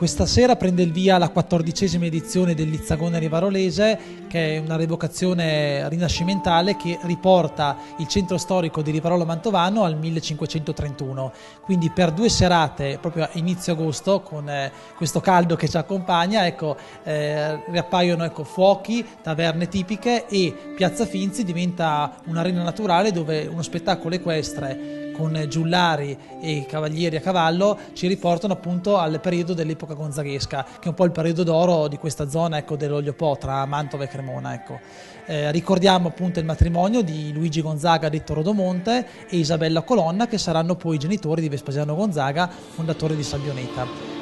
Questa sera prende il via la 14ª edizione del Lizzagone Rivarolese, che è una rievocazione rinascimentale che riporta il centro storico di Rivarolo Mantovano al 1531. Quindi per 2 serate, proprio a inizio agosto, con questo caldo che ci accompagna, riappaiono fuochi, taverne tipiche, e Piazza Finzi diventa un'arena naturale dove uno spettacolo equestre con giullari e cavalieri a cavallo ci riportano appunto al periodo dell'epoca gonzaghesca, che è un po' il periodo d'oro di questa zona dell'Olio Po tra Mantova e Cremona. Ricordiamo appunto il matrimonio di Luigi Gonzaga detto Rodomonte e Isabella Colonna, che saranno poi i genitori di Vespasiano Gonzaga, fondatore di Sabbioneta.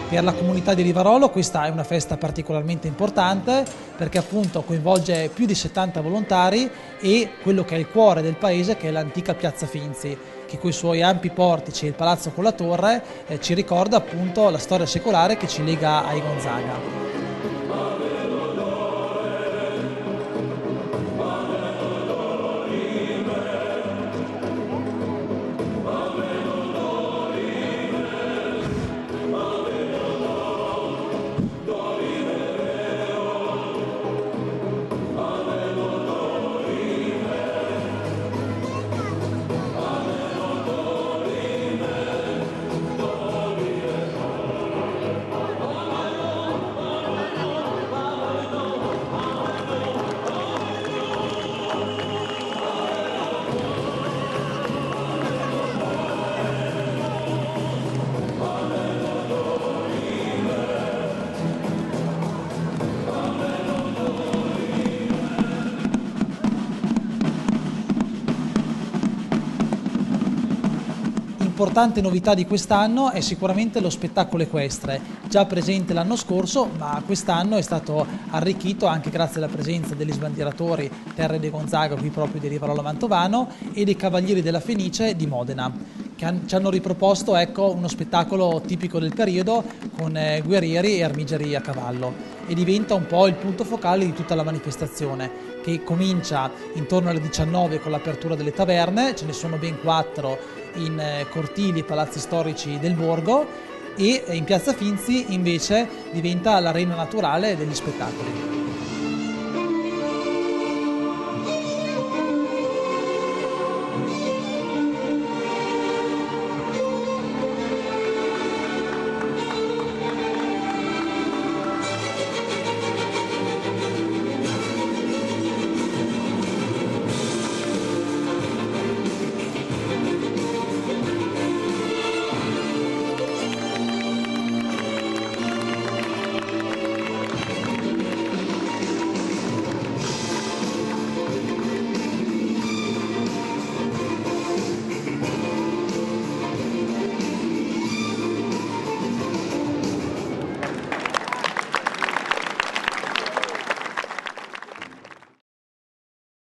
Per la comunità di Rivarolo questa è una festa particolarmente importante perché appunto coinvolge più di 70 volontari e quello che è il cuore del paese, che è l'antica Piazza Finzi, che con i suoi ampi portici e il palazzo con la torre ci ricorda appunto la storia secolare che ci lega ai Gonzaga. Importante novità di quest'anno è sicuramente lo spettacolo equestre, già presente l'anno scorso, ma quest'anno è stato arricchito anche grazie alla presenza degli sbandieratori Terre de Gonzaga, qui proprio di Rivarolo Mantovano, e dei Cavalieri della Fenice di Modena, che ci hanno riproposto uno spettacolo tipico del periodo con guerrieri e armigeri a cavallo, e diventa un po' il punto focale di tutta la manifestazione, che comincia intorno alle 19 con l'apertura delle taverne. Ce ne sono ben 4 in cortili e palazzi storici del borgo, e in Piazza Finzi invece diventa l'arena naturale degli spettacoli.